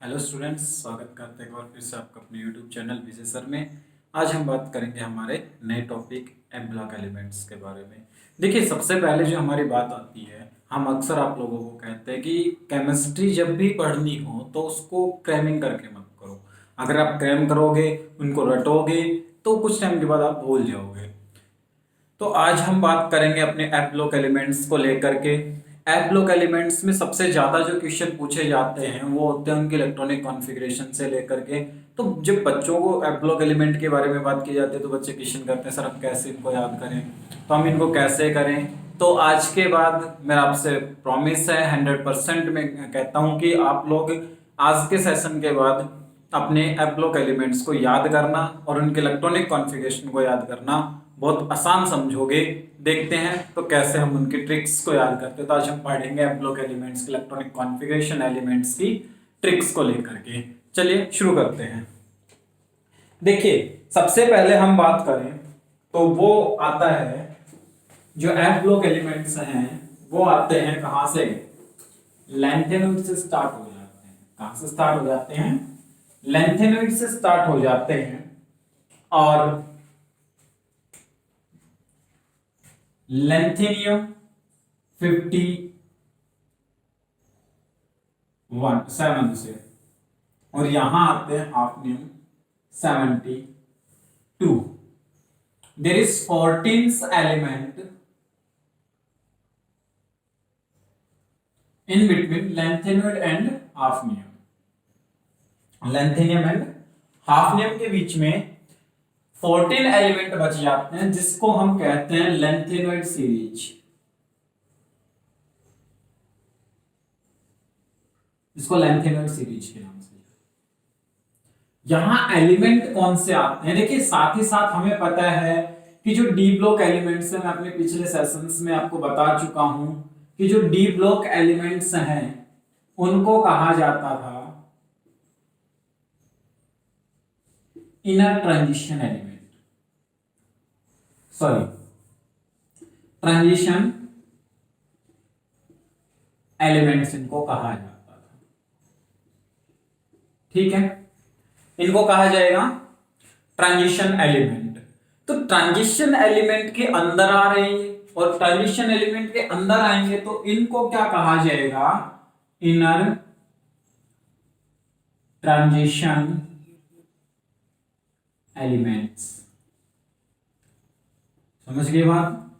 Hello students, स्वागत करते हैं एक बार फिर से आपका अपने यूट्यूब चैनल विजय सर में। आज हम बात करेंगे हमारे नए टॉपिक एम ब्लॉक एलिमेंट्स के बारे में। देखिए, सबसे पहले जो हमारी बात आती है, हम अक्सर आप लोगों को कहते हैं कि केमिस्ट्री जब भी पढ़नी हो तो उसको क्रैमिंग करके मत करो। अगर आप क्रैम करोगे, उनको रटोगे, तो कुछ टाइम के बाद आप भूल जाओगे। तो आज हम बात करेंगे अपने एप ब्लॉक एलिमेंट्स को लेकर के। एप ब्लॉक एलिमेंट्स में सबसे ज्यादा जो क्वेश्चन पूछे जाते हैं वो होते हैं उनके इलेक्ट्रॉनिक कॉन्फ़िगरेशन से लेकर के। तो जब बच्चों को एप ब्लॉक एलिमेंट के बारे में बात की जाती है तो बच्चे क्वेश्चन करते हैं, सर हम कैसे इनको याद करें, तो हम इनको कैसे करें। तो आज के बाद मेरा आपसे प्रॉमिस है, 100% में कहता हूँ कि आप लोग आज के सेशन के बाद अपने एप ब्लॉक एलिमेंट्स को याद करना और उनके इलेक्ट्रॉनिक कॉन्फ़िगरेशन को याद करना बहुत आसान समझोगे। देखते हैं तो कैसे हम उनकी ट्रिक्स को याद करते हैं। तो आज हम पढ़ेंगे एप ब्लॉक एलिमेंट्स की इलेक्ट्रॉनिक कॉन्फ़िगरेशन एलिमेंट्स की ट्रिक्स को लेकर के। चलिए शुरू करते हैं। देखिए, सबसे पहले हम बात करें तो वो आता है, जो एप ब्लॉक एलिमेंट्स हैं वो आते हैं कहां से? लैंथेनॉइड से स्टार्ट हो जाते हैं। कहां से स्टार्ट हो जाते हैं? लैंथेनॉइड से स्टार्ट हो जाते हैं। और लैंथेनियम 51 से, और यहां आते हैं hafnium 72। There is 14th element in between lanthanoid and hafnium. Lanthanum and hafnium के बीच में 14 एलिमेंट बच जाते हैं, जिसको हम कहते हैं लैंथेनॉइड सीरीज। इसको लैंथेनॉइड सीरीज के नाम से। यहां एलिमेंट कौन से आते हैं? देखिए, साथ ही साथ हमें पता है कि जो डी ब्लॉक एलिमेंट्स हैं, मैं अपने पिछले सेशंस में आपको बता चुका हूं कि जो डी ब्लॉक एलिमेंट्स हैं उनको कहा जाता था inner transition element, sorry transition elements इनको कहा जाता था। ठीक है, इनको कहा जाएगा ट्रांजिशन एलिमेंट। तो ट्रांजिशन एलिमेंट के अंदर आ रहे हैं और ट्रांजिशन एलिमेंट के अंदर आएंगे तो इनको क्या कहा जाएगा? Inner transition elements. समझ गए बात?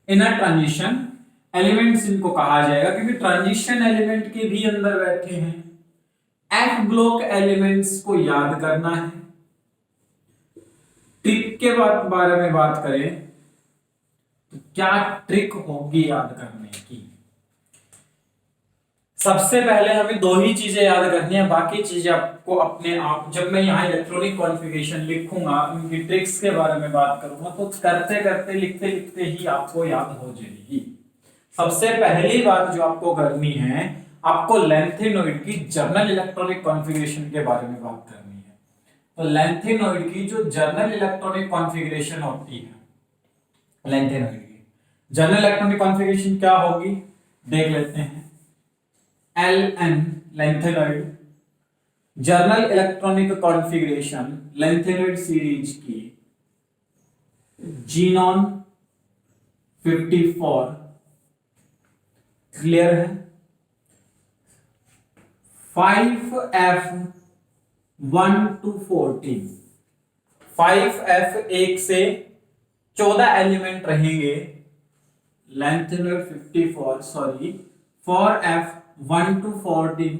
इनर ट्रांजिशन एलिमेंट्स इनको कहा जाएगा क्योंकि ट्रांजिशन एलिमेंट के भी अंदर बैठे हैं। एफ ब्लॉक एलिमेंट्स को याद करना है। ट्रिक के बारे में बात करें तो क्या ट्रिक होगी याद करने की? सबसे पहले हमें दो ही चीजें याद करनी है, बाकी चीजें आपको अपने आप, जब मैं यहाँ इलेक्ट्रॉनिक कॉन्फ़िगरेशन लिखूंगा, उनकी ट्रिक्स के बारे में बात करूंगा, तो करते करते लिखते लिखते ही आपको याद हो जाएगी। सबसे पहली बात जो आपको करनी है, आपको लैंथेनॉइड की जर्नल इलेक्ट्रॉनिक कॉन्फ़िगरेशन के बारे में बात करनी है। तो लैंथेनॉइड की जो जर्नल इलेक्ट्रॉनिक कॉन्फ़िगरेशन होती है, लैंथेनॉइड की जर्नल इलेक्ट्रॉनिक कॉन्फ़िगरेशन क्या होगी देख लेते हैं। LN lanthanoid journal electronic configuration lanthanoid series की जीनॉन 54। क्लियर है? 5F1 to 14, 5F 1 से 14 एलिमेंट रहेंगे लैंथेनॉइड 54, सॉरी 4F1 to 14।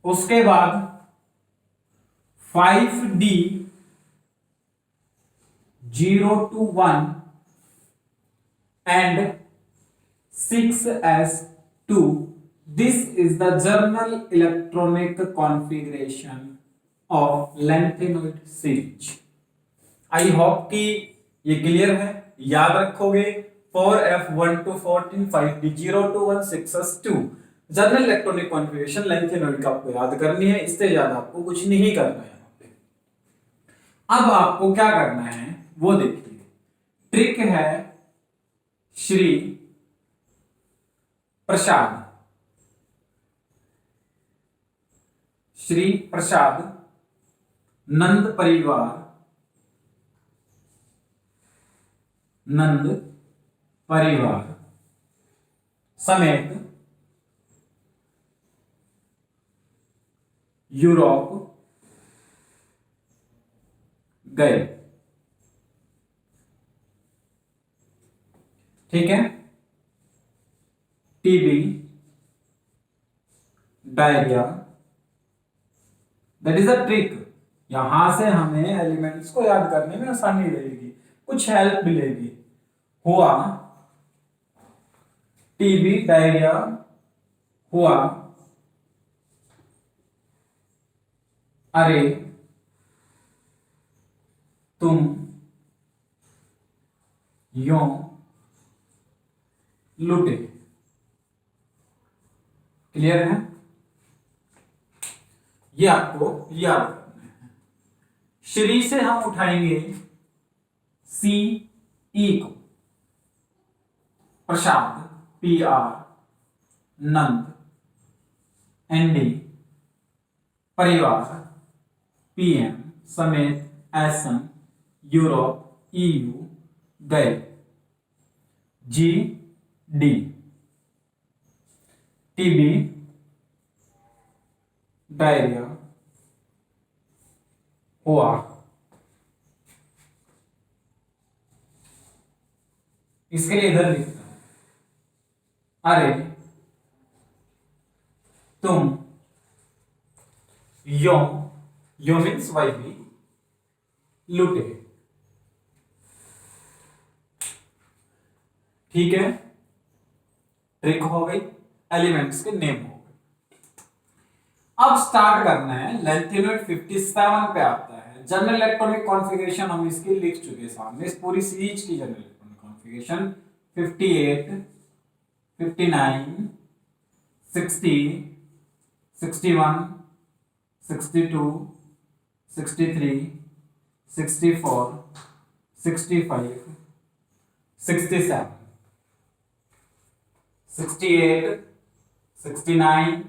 उसके बाद 5D 0 to 1 and 6S2। This is the journal electronic configuration of lanthanide series। I hope कि ये clear है, याद रखोगे। 4F1 to 14, 5D 0 to 1, 6S2 journal electronic configuration lanthanoid का आपको याद करनी है। इससे ज्यादा आपको कुछ नहीं करना है। अब आपको क्या करना है वो देखिए। ट्रिक है श्री प्रसाद। श्री प्रसाद नंद परिवार, नंद परिवार समेत यूरोप गए। ठीक है, TB, diarrhoea, that is a trick. यहां से हमें एलिमेंट्स को याद करने में आसानी रहेगी, कुछ हेल्प मिलेगी। हुआ टीबी, डायरिया, हुआ अरे तुम यों लुटे। क्लियर है? ये आपको याद करना है। श्री से हम उठाएंगे सी ई को, Prasad P R, Nand N D, परिवार पी एम, समेत S M, Europe E U, गए जी डी, टीबी, डायरिया, हुआ इसके लिए इधर लिखता है अरे तुम यो मीन्स वाई भी लुटे। ठीक है, ट्रिक हो गई, एलिमेंट्स के नेम हो गए। अब स्टार्ट करना है, लेंथ यूनिट 57 पे आता है। जनरल इलेक्ट्रॉनिक कॉन्फ़िगरेशन हम इसकी लिख चुके हैं सामने, इस पूरी सीरीज की general electronic configuration 58, 59, 60, 61, 62, 63, 64, 65, 67, 68, 69,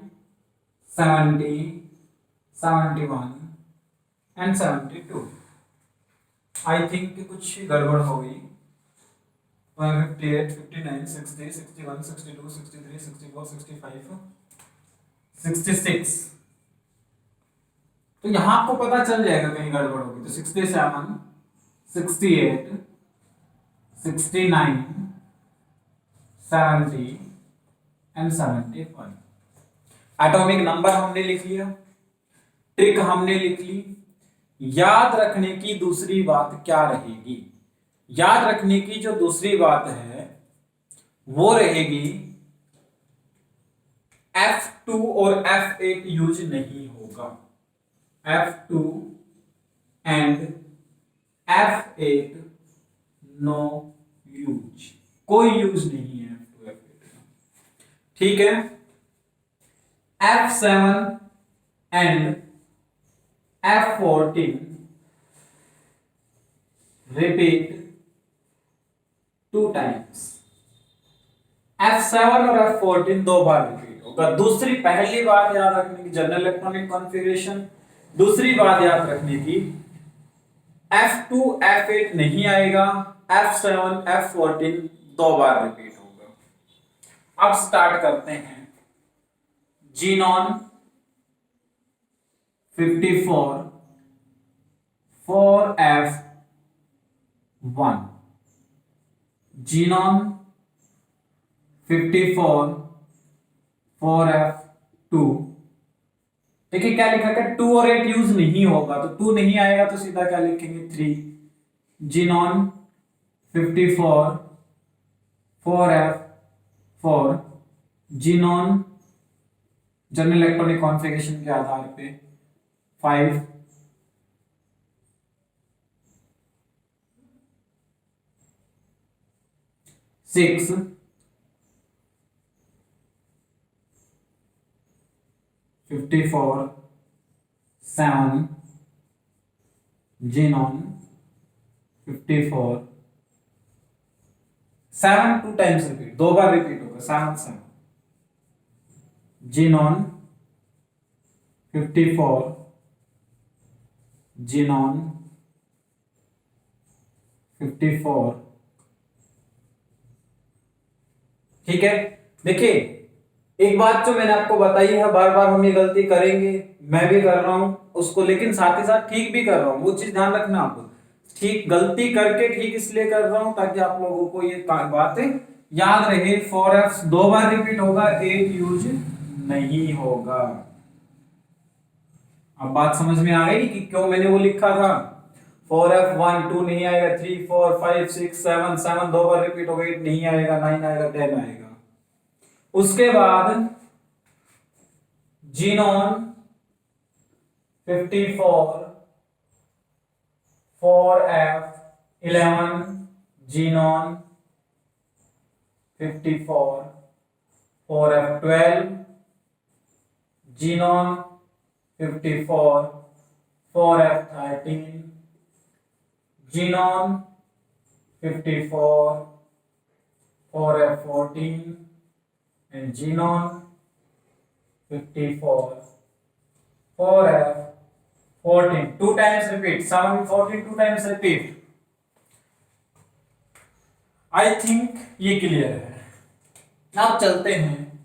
70, 71 and 72। I think कि कुछ गड़बड़ हो गई। 58, 59, 60, 61, 62, 63, 64, 65, 66। तो यहां आपको पता चल जाएगा कहीं गड़बड़ होगी तो 67, 68, 69, 70 एंड 71। एटॉमिक नंबर हमने लिख लिया, ट्रिक हमने लिख ली। याद रखने की दूसरी बात क्या रहेगी? याद रखने की जो दूसरी बात है वो रहेगी F2 और F8 यूज नहीं होगा। F2 and F8 no use, कोई यूज नहीं है F2 F8 का। ठीक है, F7 and F14 repeat 2 times. F7 और F14 दो बार रिपीट होगा। दूसरी, पहली बात याद रखने की जनरल इलेक्ट्रॉनिक कॉन्फ़िगरेशन, दूसरी बात याद रखने की F2 F8 नहीं आएगा, F7 F14 दो बार रिपीट होगा। अब स्टार्ट करते हैं। Xenon 54 4F1, xenon 54 4F2। देखिए क्या लिखा है, 2 और 8 यूज नहीं होगा तो 2 नहीं आएगा तो सीधा क्या लिखेंगे 3। Xenon 54 4F4, xenon general electronic configuration के आधार पे 5, 6, 54, 7, जीनॉन 54, 7 2 टाइम्स रिपीट, दो बार रिपीट होगा 7 7, जीनॉन 54 जीनॉन 54। ठीक है, देखिए एक बात जो मैंने आपको बताई है, बार बार हम ये गलती करेंगे, मैं भी कर रहा हूं उसको, लेकिन साथ ही साथ ठीक भी कर रहा हूं, वो चीज ध्यान रखना आप। ठीक गलती करके ठीक इसलिए कर रहा हूं ताकि आप लोगों को ये बातें याद रहे। 4f 2 बार रिपीट होगा, 8 यूज नहीं होगा। अब बात समझ में आ गई कि क्यों मैंने वो लिखा था। 4f 1 2 नहीं आएगा, 3 4 5 6 7 7 2 बार रिपीट होगा, 8 नहीं आएगा, 9 आएगा, 10 आएगा। उसके बाद xenon 54 4f 11 xenon 54 4f 12 xenon 54 4f 13 xenon 54 4f 14 and xenon 54 4f 14 2 times repeat 7 14 2 times repeat। I think ये क्लियर है। अब चलते हैं,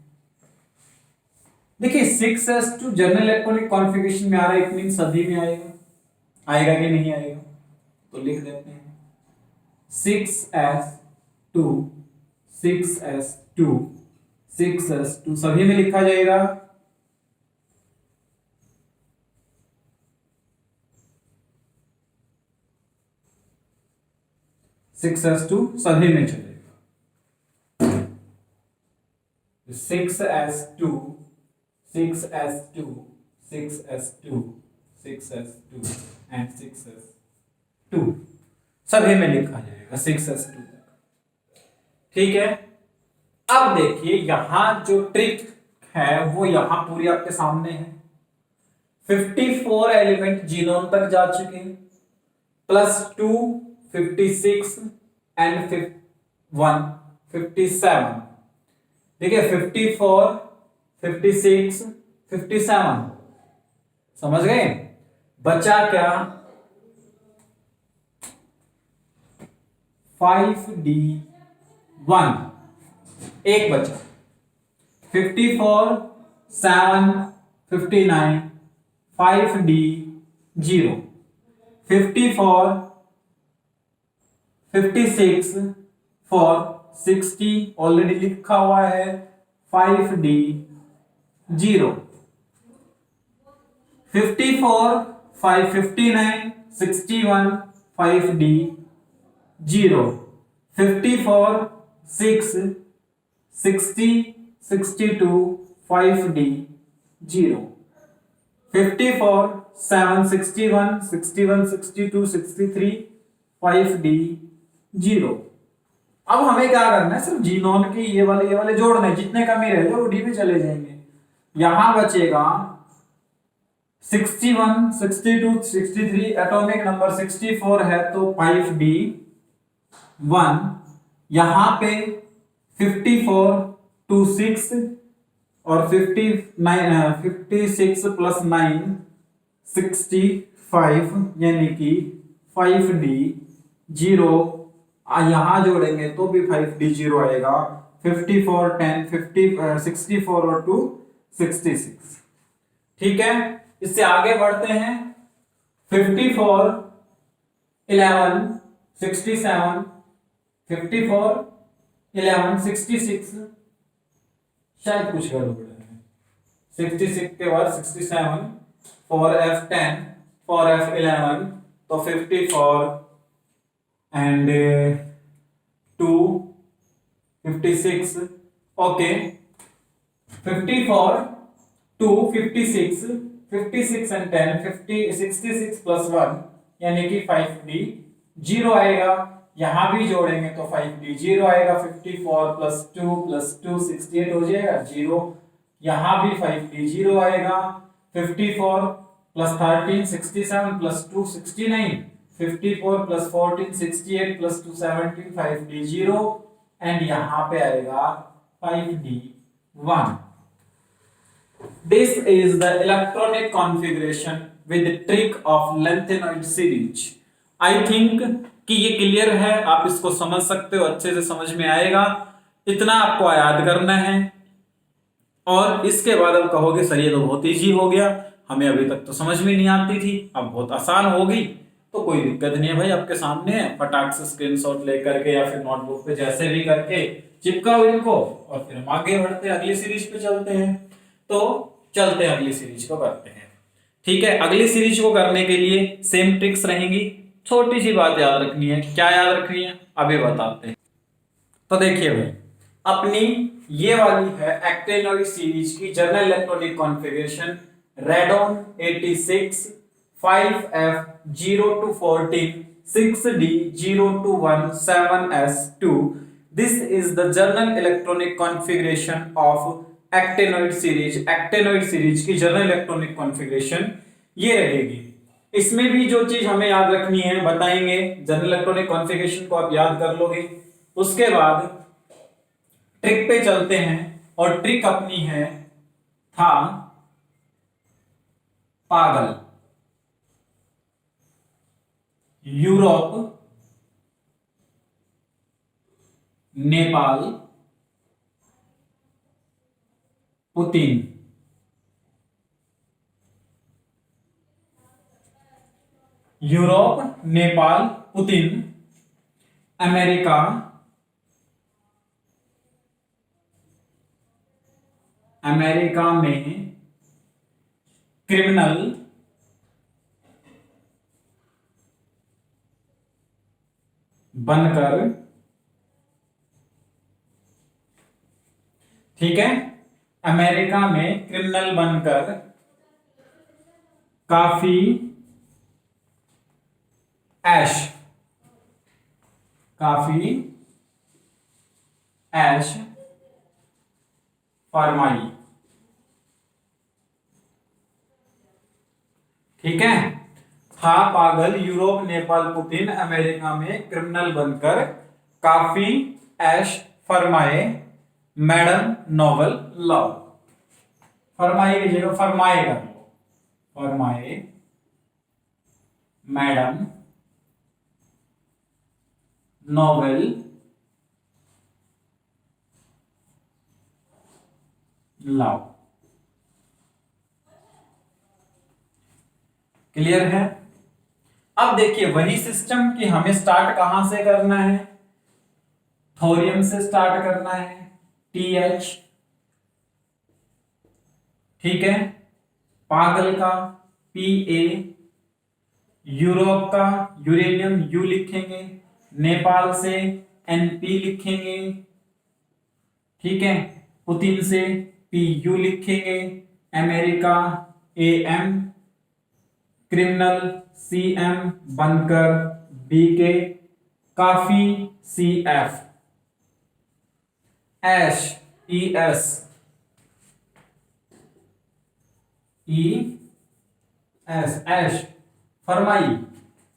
देखिए 6s2 जनरल इलेक्ट्रॉनिक कॉन्फ़िगरेशन में आ रहा है, इट मीन सभी में आएगा, आएगा कि नहीं आएगा, तो लिख देते हैं 6s2 6s2 6s2 सभी में लिखा जाएगा। सिक्स एस टू सभी में चलेगा। 6s2 6s2 6s2 6s2 and 6s2 सभी में लिखा जाएगा 6s2 तक। ठीक है, अब देखिए यहां जो ट्रिक है वो यहां पूरी आपके सामने है। 54 एलिमेंट जीनोम तक जा चुके हैं, प्लस 2 56 एंड 1 57। देखिए 54 56 57 समझ गए। बचा क्या, 5d1 एक बचा। 54 7 59 5d 0 54 56 4 60 ऑलरेडी लिखा हुआ है 5d 0 54 5 59 61 5d 0 54 6 60 62 5d 0 54 7 61 61 62 63 5d 0। अब हमें क्या करना है, सिर्फ जीनोम के ये वाले जोड़ने, जितने कमी रह जाए वो डी में चले जाएंगे। यहां बचेगा 61 62 63 एटॉमिक नंबर 64 है तो 5d 1। यहां पे 54 2 6 और 59 56 प्लस 9 65 यानी कि 5d 0। यहां जोड़ेंगे तो भी 5d 0 आएगा। 54 10 50 64 और 2 66। ठीक है, इससे आगे बढ़ते हैं। 54 11 67 54 11 66 शायद कुछ गड़बड़ है। 66 के बाद 67 4f 10 4f 11 तो 54 एंड 2 56 ओके। 54 2 56 56 एंड 10 50 66 प्लस 1 यानी कि 5d 0 आएगा। यहां भी जोड़ेंगे तो 5d 0 आएगा। 54 प्लस 2 68 हो जाएगा 0। यहां भी 5d 0 आएगा। 54 plus 13 67 plus 2 69 54 plus 14 68 plus 2 17 5d 0 and यहां पे आएगा 5d 1। This is the electronic configuration with the trick of lengthenoid series. I think कि ये क्लियर है, आप इसको समझ सकते हो, अच्छे से समझ में आएगा। इतना आपको याद करना है और इसके बाद आप कहोगे सर ये तो बहुत इजी हो गया, हमें अभी तक तो समझ में नहीं आती थी, अब बहुत आसान हो गई। तो कोई दिक्कत नहीं है भाई, आपके सामने है, फटाक से स्क्रीनशॉट लेकर के या फिर नोटबुक पे जैसे भी करके चिपकाओ इनको और फिर हम आगे बढ़ते हैं, अगली सीरीज पे चलते हैं। तो चलते हैं अगली सीरीज को करते हैं। ठीक है, अगली सीरीज को करने के लिए सेम ट्रिक्स रहेंगी। छोटी सी बात याद रखनी है, क्या याद रखनी है अभी बताते हैं। तो देखिए भाई, अपनी ये वाली है एक्टेनॉइड सीरीज की journal electronic configuration radon 86 5F 0-14 6D 0-1 7S2। This is the journal electronic configuration of actinoid series. Actinoid series की जर्नल इलेक्ट्रॉनिक कॉन्फ़िगरेशन ये रहेगी। इसमें भी जो चीज हमें याद रखनी है बताएंगे, जर्नल इलेक्ट्रॉनिक कॉन्फ़िगरेशन को आप याद कर लोगे। उसके बाद ट्रिक पे चलते हैं और ट्रिक अपनी है था पागल। Europe, Nepal, Putin. Europe, Nepal, Putin, America, America में क्रिमिनल बनकर, ठीक है, अमेरिका में क्रिमिनल बनकर काफी ऐश, काफी ऐश फरमाई। ठीक है, था पागल, यूरोप, नेपाल, पुतिन, अमेरिका में क्रिमिनल बनकर काफी ऐश फरमाए, मैडम नोवेल लव। फरमाए की जगह फरमाए कर लो, फरमाए मैडम नोवेल लव। क्लियर है? अब देखिए वही सिस्टम कि हमें स्टार्ट कहां से करना है, थोरियम से स्टार्ट करना है, TH। ठीक है, पागल का PA, यूरोप का यूरेनियम U लिखेंगे, नेपाल से NP लिखेंगे, ठीक है, पुतिन से PU लिखेंगे, अमेरिका AM, क्रिमिनल CM बनकर BK, काफी CF, ऐश ES, ऐश फरमाई।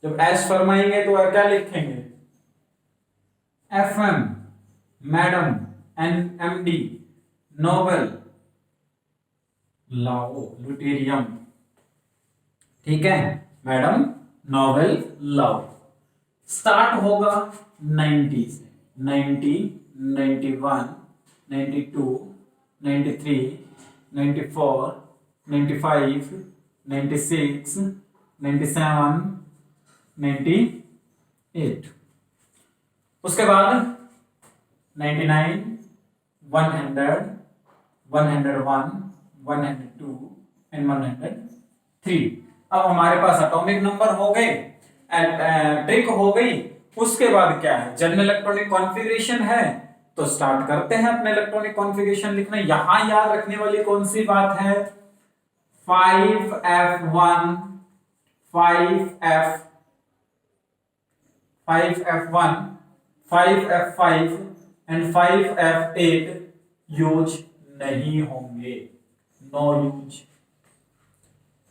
जब ऐश फरमाएंगे तो क्या लिखेंगे, FM मैडम, NMD नोबेल लाओ लुटेरियम। ठीक है, मैडम नोवेल लव। स्टार्ट होगा 90 से, 90, 91, 92, 93, 94, 95, 96, 97, 98। उसके बाद 99, 100, 101, 102 एंड 103। अब हमारे पास एटॉमिक नंबर हो गए, ट्रिक हो गई। उसके बाद क्या है, जर्नल इलेक्ट्रॉनिक कॉन्फ़िगरेशन है। तो स्टार्ट करते हैं अपने इलेक्ट्रॉनिक कॉन्फ़िगरेशन लिखना। यहां याद रखने वाली कौन सी बात है, 5F1, 5F, 5F1, 5F5 and 5F8 use नहीं होंगे, नो यूज।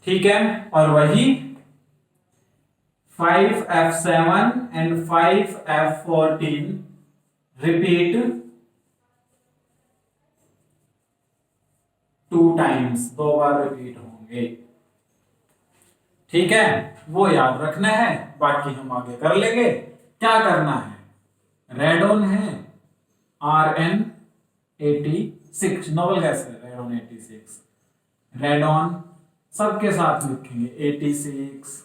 ठीक है, और वही 5F7 and 5F14 repeat 2 times, 2 bar repeat होंगे। ठीक है, वो याद रखना है, बाकी हम आगे कर लेंगे। क्या करना है, रेडॉन है Rn86, नोबल गैस है रेडॉन 86, रेडॉन सबके साथ लिखेंगे 86।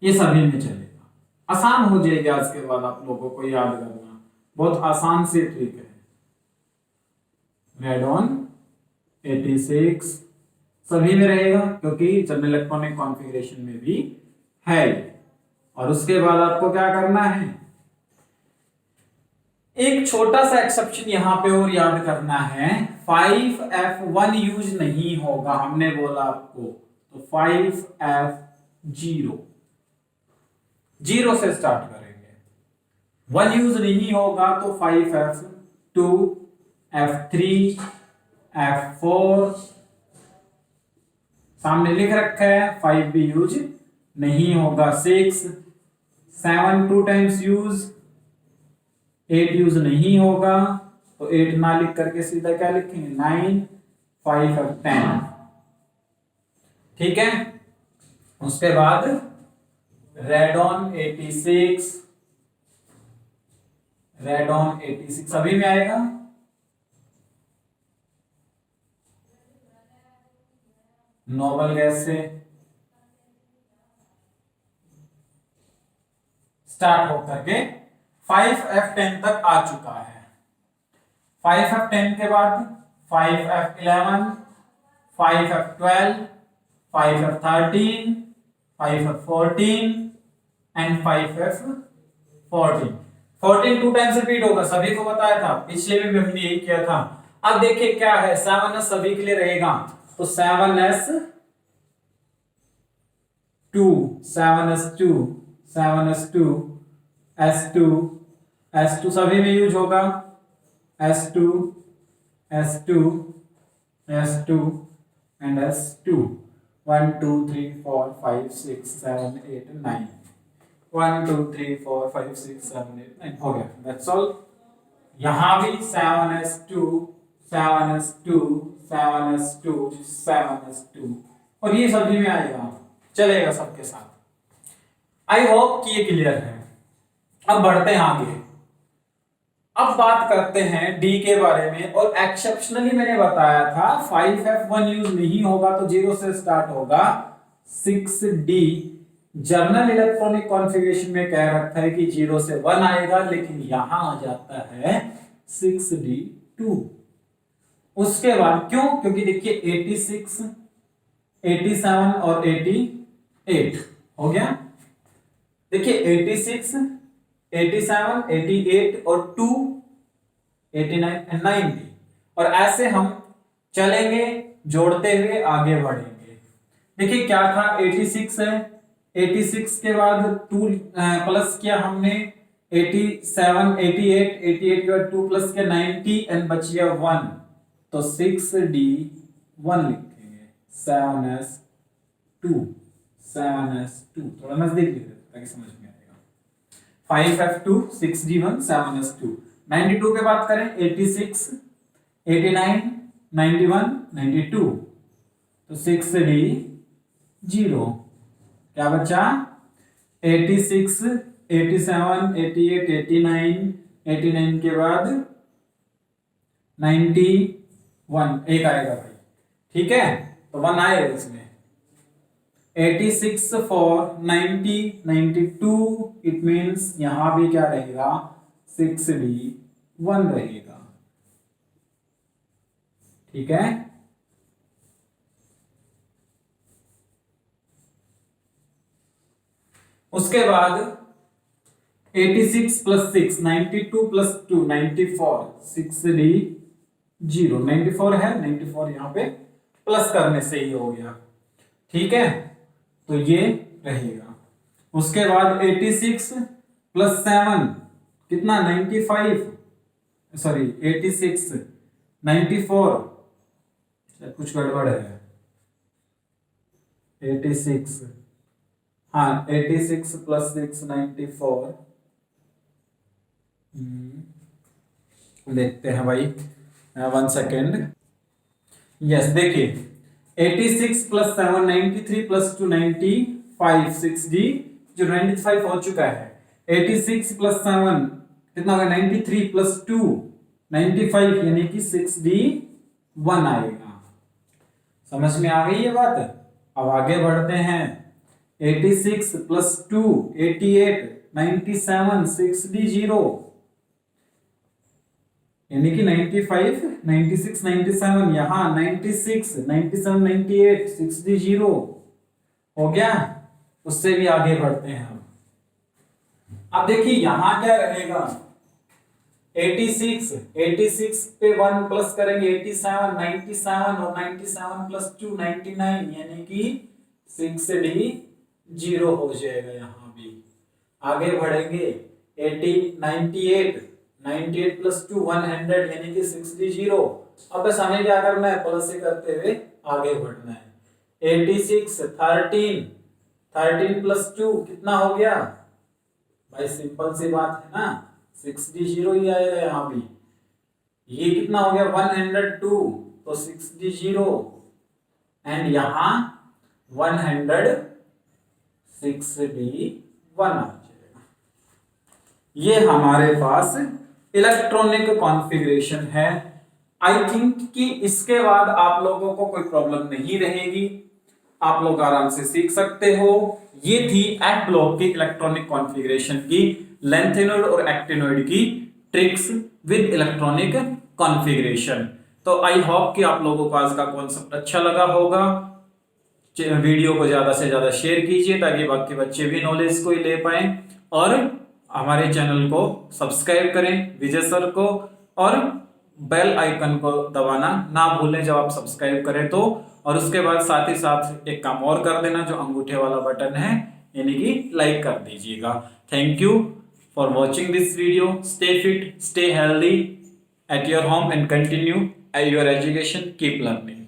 ये सभी में चलेगा, आसान हो जाएगा आज के बाद आप लोगों को याद करना, बहुत आसान से ट्रिक है। रेडॉन 86 सभी में रहेगा क्योंकि जनरल इलेक्ट्रॉनिक कॉन्फ़िगरेशन में भी है। और उसके बाद आपको क्या करना है, एक छोटा सा एक्सेप्शन यहां पे और याद करना है, 5F1 यूज नहीं होगा, हमने बोला आपको, तो 5F0, 0 से स्टार्ट करेंगे, 1 यूज नहीं होगा तो 5F2, F3, F4 सामने लिख रखा है, 5 भी यूज नहीं होगा, 6, 7 2 टाइम्स यूज, 8 यूज नहीं होगा, तो 8 ना लिख करके सीधा क्या लिखेंगे, 9, 5 और 10। ठीक है, उसके बाद रेडॉन 86, रेडॉन 86 सभी में आएगा। नोबल गैस से स्टार्ट होकर के 5F10 तक आ चुका है। 5F10 के बाद 5F11, 5F12, 5F13, 5F14 and 5F14। 14 2 times repeat होगा, सभी को बताया था, पिछले में भी हमने यही किया था। अब देखिए क्या है, 7s सभी के लिए रहेगा, तो 7s2, 7s2, 7s2, S2, S2 सभी में यूज होगा, S2, S2, S2 and S2, 1 2 3 4 5 6 7 8 9, 1 2 3 4 5 6 7 8 9 हो गया, दैट्स ऑल। यहां भी 7s2, 7s2, 7s2, 7s2 और ये सभी में आएगा, चलेगा सबके साथ। आई होप कि ये क्लियर है। अब बढ़ते हैं आगे, अब बात करते हैं डी के बारे में, और एक्सेप्शनली मैंने बताया था 5F1 यूज नहीं होगा तो 0 से स्टार्ट होगा, 6D जर्नल इलेक्ट्रॉनिक कॉन्फ़िगरेशन में कह रखा है कि 0 से 1 आएगा, लेकिन यहां आ जाता है 6D2। उसके बाद क्यों, क्योंकि देखिए 86, 87 और 88 हो गया, देखिए 86, 87, 88 और 2, 89 एंड 90, और ऐसे हम चलेंगे जोड़ते हुए आगे बढ़ेंगे। देखिए क्या था, 86 है, 86 के बाद 2 प्लस किया हमने, 87, 88, 88 के बाद 2 प्लस किया 90 एंड बच गया 1, तो 6D1 लिखेंगे, 7s2, 7s2 थोड़ा नजदीक लिख देते ताकि समझ में आएगा, 5F2, 6D1, 7s2। 92 पे बात करें, 86, 89, 91, 92, तो 6D0, क्या बचा, 86, 87, 88, 89, 89 के बाद 91 एक आएगा भाई, ठीक है, तो 1 आएगा इसमें, 86 for 90, 92, इट मींस यहां भी क्या रहेगा, 6D1 रहेगा, ठीक है। उसके बाद 86 प्लस 6, 92 प्लस 2, 94, 6D0, 94 है, 94 यहां पे प्लस करने से ही हो गया, ठीक है, तो ये रहेगा। उसके बाद 86 प्लस 7 कितना, 95, सॉरी 86, 94, कुछ गड़बड़ है, 86, हाँ 86 प्लस 6, 94, देखते हैं भाई, 1 सेकेंड। यस, देखिए 86 प्लस 7 93 प्लस 2 95 6D, जो 95 हो चुका है। 86 प्लस 7 कितना होगा, 93 प्लस 2 95, यानी कि 6D 1 आएगा। समझ में आ गई ये बात? अब आगे बढ़ते हैं। 86 प्लस 2 88 97 6D 0, यानी कि 95 96 97, यहां 96 97 98 6D 0 हो गया। उससे भी आगे बढ़ते हैं हम। अब देखिए यहां क्या रहेगा, 86 पे 1 प्लस करेंगे 87 97, और 97 प्लस 2 99, यानी कि 6D 0 हो जाएगा। यहां भी आगे बढ़ेंगे, 80 98 98 प्लस 2 100, यानी कि 6D 0। अब बस हमें क्या करना है, प्लस से करते हुए आगे बढ़ना है। 86 13 13 प्लस 2 कितना हो गया भाई, सिंपल सी बात है ना, 6D 0 ही आएगा यहाँ भी। ये कितना हो गया 102, तो 6D 0, एंड यहां 106D 1 आ जाएगा। ये हमारे पास इलेक्ट्रॉनिक कॉन्फ़िगरेशन है। आई थिंक कि इसके बाद आप लोगों को कोई प्रॉब्लम नहीं रहेगी, आप लोग आराम से सीख सकते हो। ये थी एट ब्लॉक की इलेक्ट्रॉनिक कॉन्फ़िगरेशन की लेंथेनॉइड और एक्टिनॉइड की ट्रिक्स विद इलेक्ट्रॉनिक कॉन्फ़िगरेशन। तो आई होप कि आप लोगों को आज का कॉन्सेप्ट अच्छा लगा होगा। वीडियो को ज्यादा से ज्यादा शेयर कीजिए ताकि बाकी बच्चे भी नॉलेज को ले पाए, और हमारे चैनल को सब्सक्राइब करें विजय सर को, और बेल आइकन को दबाना ना भूलें जब आप सब्सक्राइब करें तो। और उसके बाद साथ ही साथ एक काम और कर देना, जो अंगूठे वाला बटन है, यानी कि लाइक कर दीजिएगा। Thank you for watching this video. Stay fit, stay healthy at your home and continue your education, keep learning.